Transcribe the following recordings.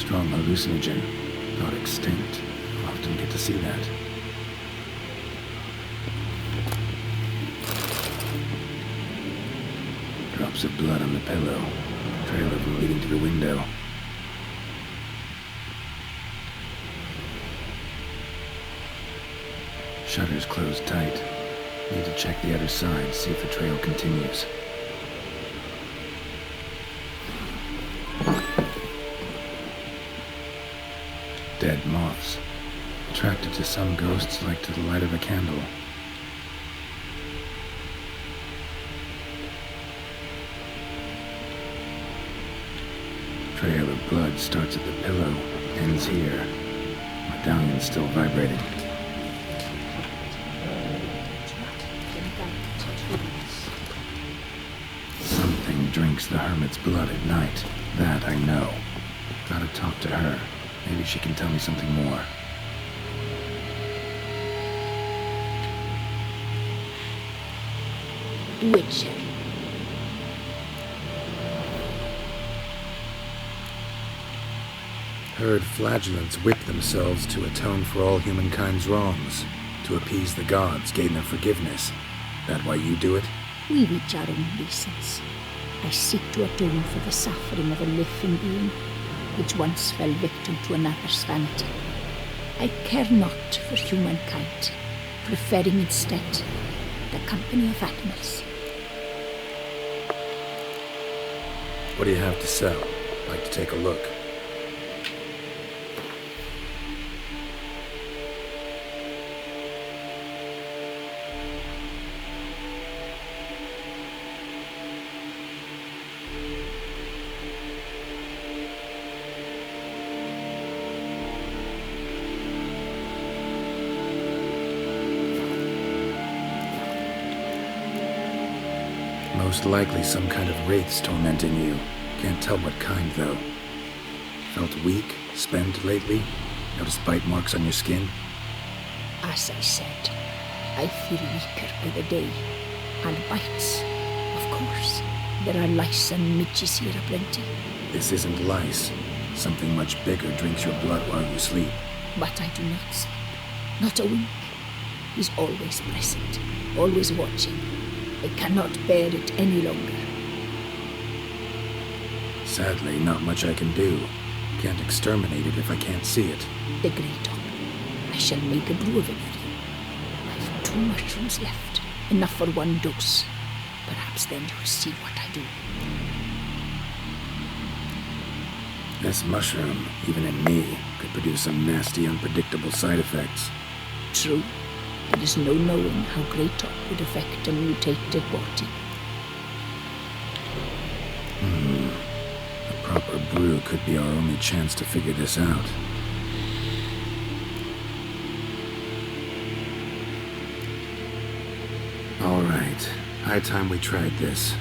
strong hallucinogen, thought extinct. Often get to see that. Drops of blood on the pillow. Trail of them leading to the window. Shutters closed tight. Need to check the other side, see if the trail continues. Dead moths. Attracted to some ghosts like to the light of a candle. Trail of blood starts at the pillow, ends here. Medallion's still vibrating. Something drinks the hermit's blood at night. That I know. Gotta talk to her. Maybe she can tell me something more. Witcher. Heard flagellants whip themselves to atone for all humankind's wrongs, to appease the gods, gain their forgiveness. That why you do it? We reach our own reasons. I seek to atone for the suffering of a living being, which once fell victim to another's vanity. I care not for humankind, preferring instead the company of animals. What do you have to sell? I'd like to take a look. Most likely some kind of wraiths tormenting you. Can't tell what kind, though. Felt weak, spent lately? Noticed bite marks on your skin? As I said, I feel weaker by the day. And bites, of course. There are lice and midges here aplenty. This isn't lice. Something much bigger drinks your blood while you sleep. But I do not sleep. Not a wink. He's always present, always watching. I cannot bear it any longer. Sadly, not much I can do. Can't exterminate it if I can't see it. The great top. I shall make a brew of it for you. I've 2 mushrooms left. Enough for 1 dose. Perhaps then you'll see what I do. This mushroom, even in me, could produce some nasty, unpredictable side effects. True. There is no knowing how great top would affect a mutated body. A proper brew could be our only chance to figure this out. All right. High time we tried this.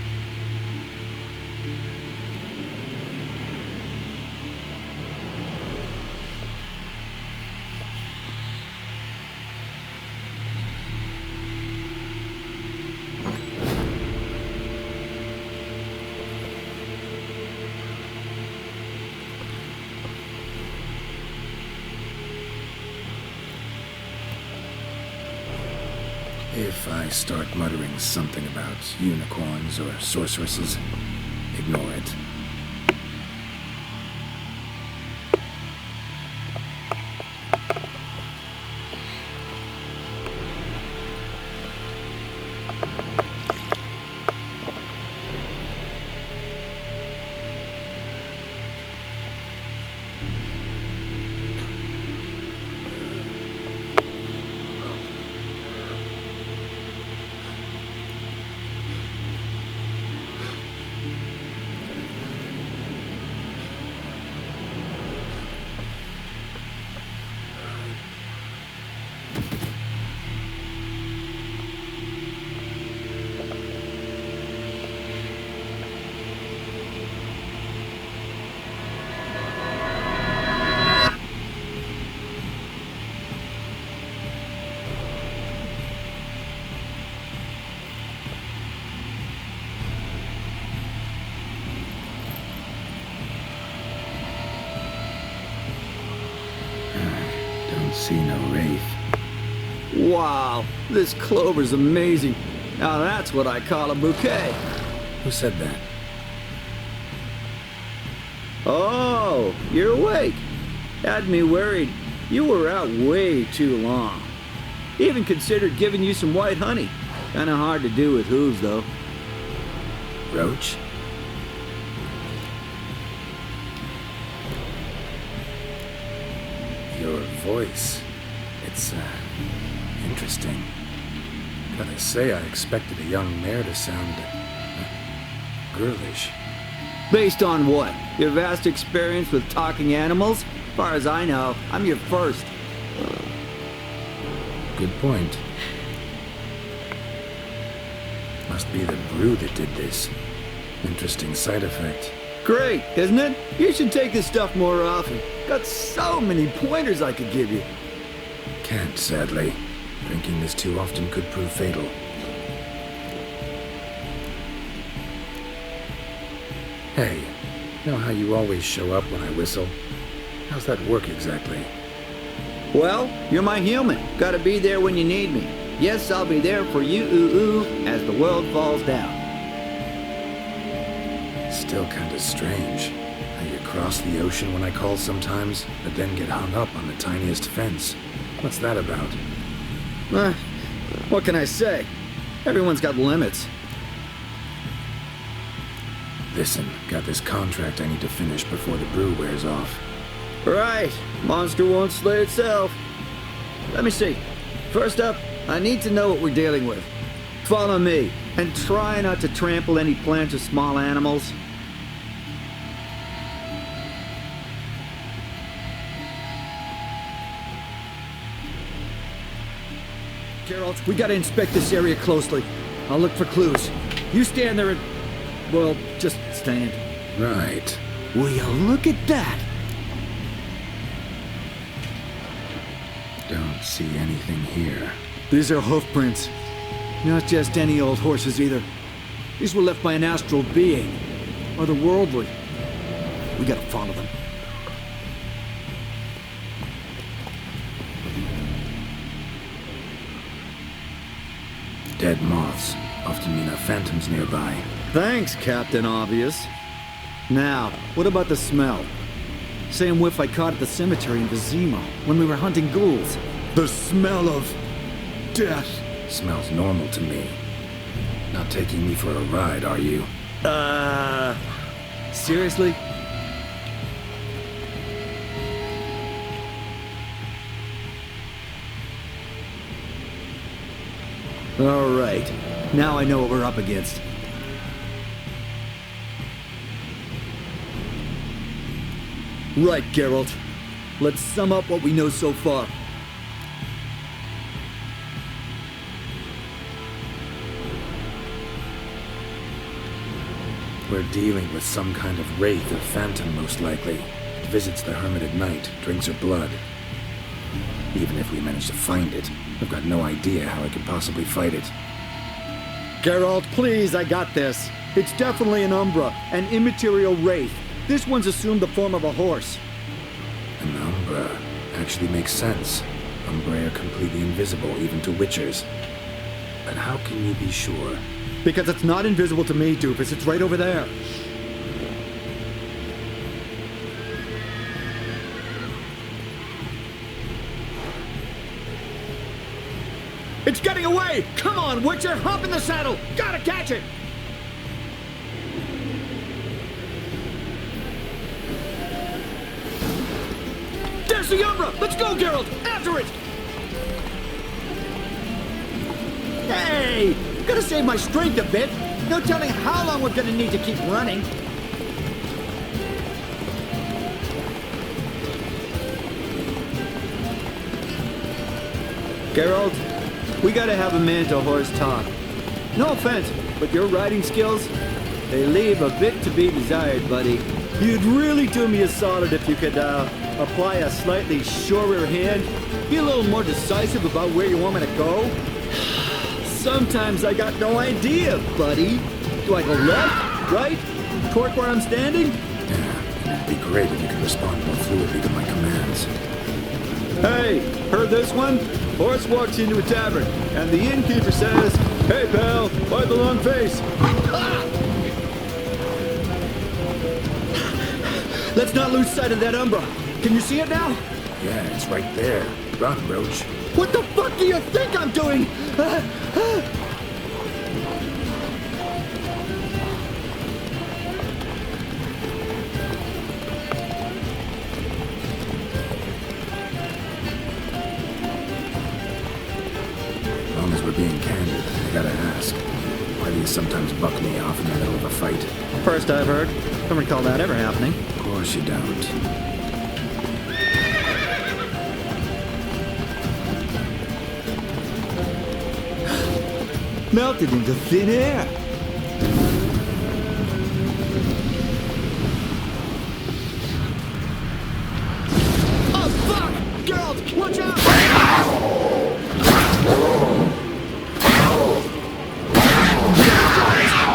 If I start muttering something about unicorns or sorceresses, ignore it. See no wraith. Wow, this clover's amazing. Now that's what I call a bouquet. Who said that? Oh, you're awake. Had me worried. You were out way too long. Even considered giving you some white honey. Kinda hard to do with hooves, though. Roach? Your voice. It's, interesting. Gotta say, I expected a young mare to sound, girlish. Based on what? Your vast experience with talking animals? As far as I know, I'm your first. Good point. Must be the brew that did this. Interesting side effect. Great, isn't it? You should take this stuff more often. Got so many pointers I could give you. Can't, sadly. Drinking this too often could prove fatal. Hey, know how you always show up when I whistle? How's that work exactly? Well, you're my human. Gotta be there when you need me. Yes, I'll be there for you, ooh, as the world falls down. Still kinda strange. How you cross the ocean when I call sometimes, but then get hung up on the tiniest fence. What's that about? What can I say? Everyone's got limits. Listen, got this contract I need to finish before the brew wears off. Right. Monster won't slay itself. Let me see. First up, I need to know what we're dealing with. Follow me, and try not to trample any plants or small animals. Geralt, we gotta inspect this area closely. I'll look for clues. You stand there and... well, just stand. Right. Will you look at that? Don't see anything here. These are hoof prints. Not just any old horses either. These were left by an astral being. Otherworldly. We gotta follow them. Dead moths often mean a phantom's nearby. Thanks, Captain Obvious. Now, what about the smell? Same whiff I caught at the cemetery in Vizima when we were hunting ghouls. The smell of... death. Smells normal to me. Not taking me for a ride, are you? Seriously? All right. Now I know what we're up against. Right, Geralt. Let's sum up what we know so far. We're dealing with some kind of wraith or phantom, most likely. It visits the hermit at night, drinks her blood. Even if we manage to find it, I've got no idea how I could possibly fight it. Geralt, please, I got this. It's definitely an Umbra, an immaterial wraith. This one's assumed the form of a horse. An Umbra actually makes sense. Umbra are completely invisible, even to witchers. But how can you be sure? Because it's not invisible to me, Doofus. It's right over there. It's getting away! Come on, Witcher! Hop in the saddle! Gotta catch it! There's the Umbra! Let's go, Geralt! After it! Hey! Gotta save my strength a bit. No telling how long we're gonna need to keep running. Geralt, we gotta have a man-to-horse talk. No offense, but your riding skills, they leave a bit to be desired, buddy. You'd really do me a solid if you could, apply a slightly surer hand. Be a little more decisive about where you want me to go. Sometimes I got no idea, buddy. Do I go left, right, torque where I'm standing? Yeah, it'd be great if you could respond more fluidly to my commands. Hey, heard this one? Horse walks into a tavern, and the innkeeper says, "Hey pal, why the long face?" Let's not lose sight of that Umbra. Can you see it now? Yeah, it's right there. Run, Roach. What the fuck do you think I'm doing? As long as we're being candid, I gotta ask. Why do you sometimes buck me off in the middle of a fight? First I've heard. Don't recall that ever happening. Of course you don't. Melted into thin air. Oh, fuck! Geralt, watch out!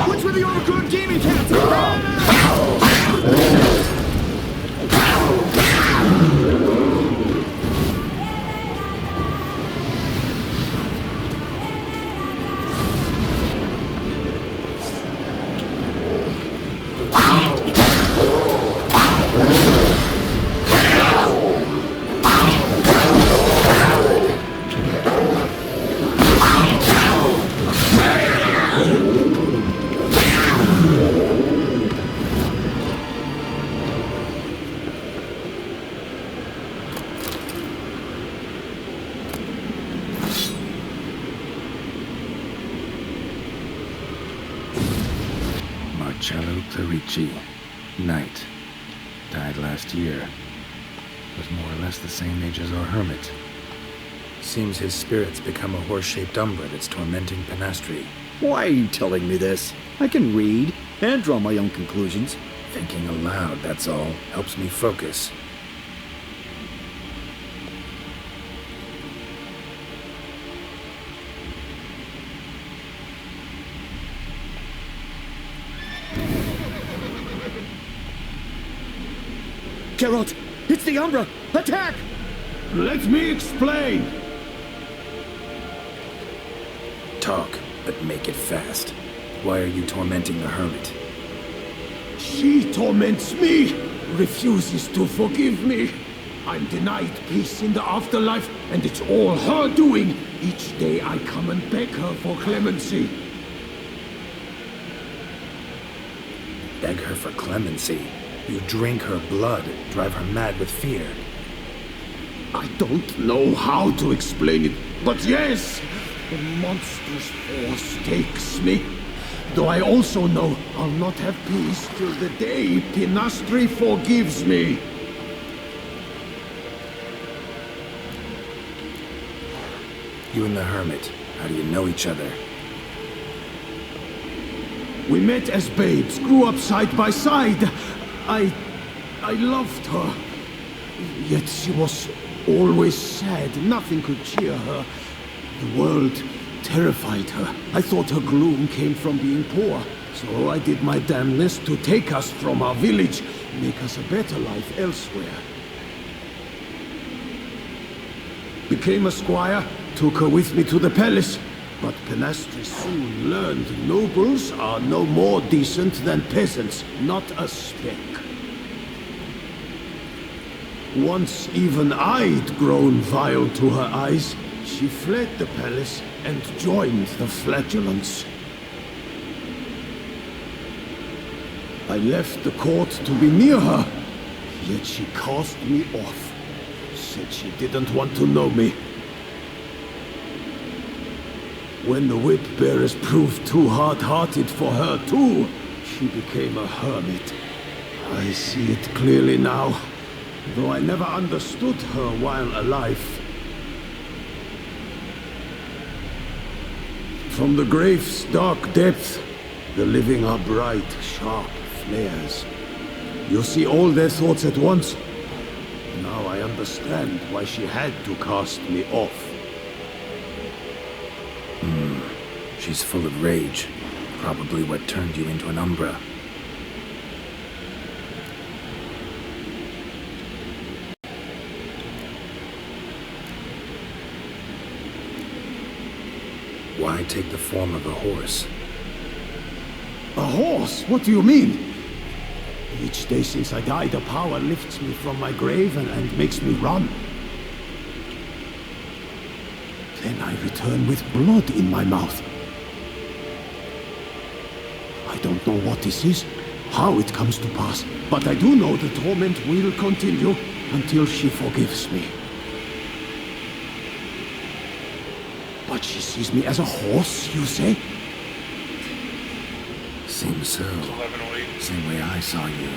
What's with the overgrown demon cats? Marcello Clarici, knight. Died last year. Was more or less the same age as our hermit. Seems his spirit's become a horse-shaped umbra that's tormenting Penastri. Why are you telling me this? I can read and draw my own conclusions. Thinking aloud, that's all. Helps me focus. Geralt, it's the Umbra! Attack! Let me explain. Talk, but make it fast. Why are you tormenting the hermit? She torments me, refuses to forgive me. I'm denied peace in the afterlife, and it's all her doing. Each day I come and beg her for clemency. Beg her for clemency. You drink her blood, drive her mad with fear. I don't know how to explain it, but yes, the monstrous force takes me. Though I also know I'll not have peace till the day Penastri forgives me. You and the hermit, how do you know each other? We met as babes, grew up side by side. I loved her. Yet she was always sad. Nothing could cheer her. The world terrified her. I thought her gloom came from being poor. So I did my damnedest to take us from our village, make us a better life elsewhere. Became a squire, took her with me to the palace. But Penastri soon learned nobles are no more decent than peasants, not a speck. Once even I'd grown vile to her eyes, she fled the palace and joined the flagellants. I left the court to be near her, yet she cast me off. Said she didn't want to know me. When the whip-bearers proved too hard-hearted for her too, she became a hermit. I see it clearly now, though I never understood her while alive. From the grave's dark depth, the living are bright, sharp flares. You see all their thoughts at once. Now I understand why she had to cast me off. She's full of rage. Probably what turned you into an umbra. I take the form of a horse. A horse? What do you mean? Each day since I died, the power lifts me from my grave and makes me run. Then I return with blood in my mouth. I don't know what this is, how it comes to pass, but I do know the torment will continue until she forgives me. But she sees me as a horse, you say? Seems so. Same way I saw you.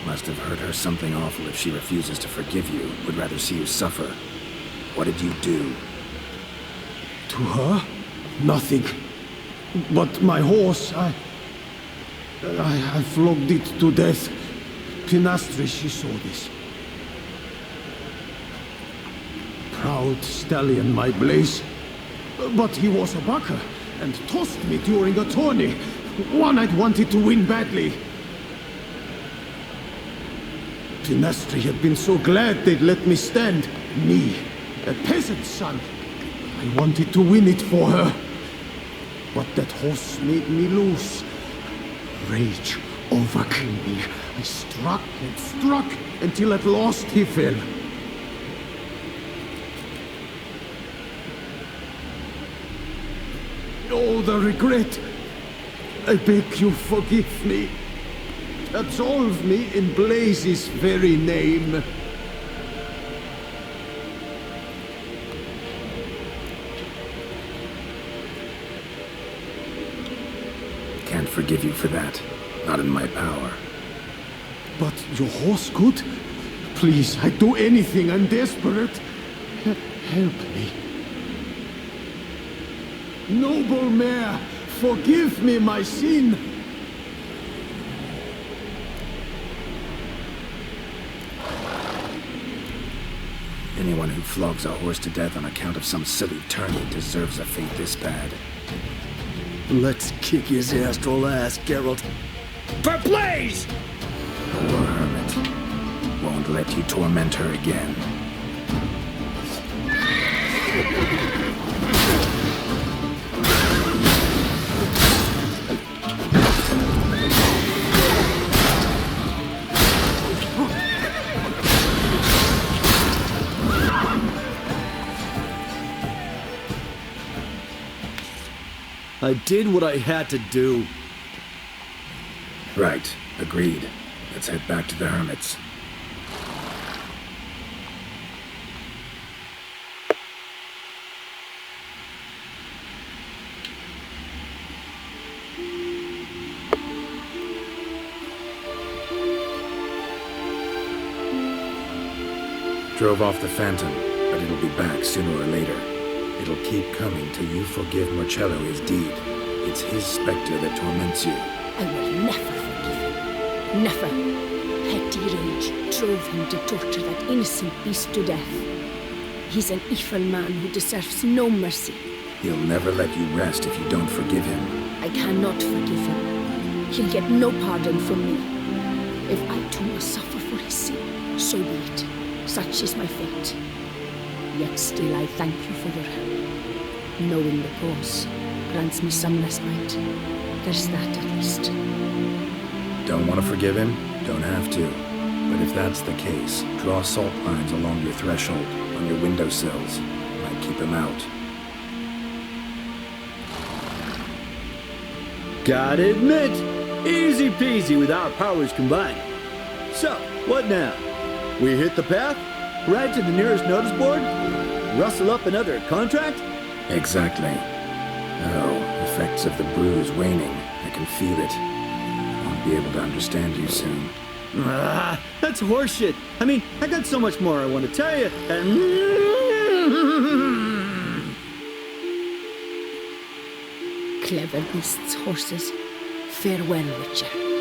Must have hurt her something awful if she refuses to forgive you, would rather see you suffer. What did you do? To her? Nothing. But my horse, I flogged it to death. Pinastri, she saw this. Proud stallion, my Blaze. But he was a bucker, and tossed me during a tourney. One I'd wanted to win badly. Pinastri had been so glad they'd let me stand. Me, a peasant's son. I wanted to win it for her. But that horse made me lose. Rage overcame me. I struck and struck until at last he fell. Oh, the regret. I beg you forgive me. Absolve me in Blaze's very name. Can't forgive you for that. Not in my power. But your horse could? Please, I'd do anything. I'm desperate. Help me. Noble mare, forgive me my sin. Anyone who flogs a horse to death on account of some silly tourney deserves a fate this bad. Let's kick his astral ass, Geralt. For Blaze! Poor hermit. Won't let you torment her again. I did what I had to do. Right. Agreed. Let's head back to the hermits. Drove off the Phantom, but it'll be back sooner or later. It'll keep coming till you forgive Marcello his deed. It's his specter that torments you. I will never forgive him. Never. Petty rage drove him to torture that innocent beast to death. He's an evil man who deserves no mercy. He'll never let you rest if you don't forgive him. I cannot forgive him. He'll get no pardon from me. If I too must suffer for his sin, so be it. Such is my fate. Yet still I thank you for your help. Knowing the cause grants me some respite. There's that at least. Don't want to forgive him? Don't have to. But if that's the case, draw salt lines along your threshold, on your windowsills. Might keep him out. Gotta admit, easy peasy with our powers combined. So, what now? We hit the path? Ride to the nearest notice board? Rustle up another contract? Exactly. Oh, effects of the bruise waning. I can feel it. Won't be able to understand you soon. Ah, that's horseshit. I mean, I got so much more I want to tell you, and... Clever beasts, horses. Farewell, Witcher.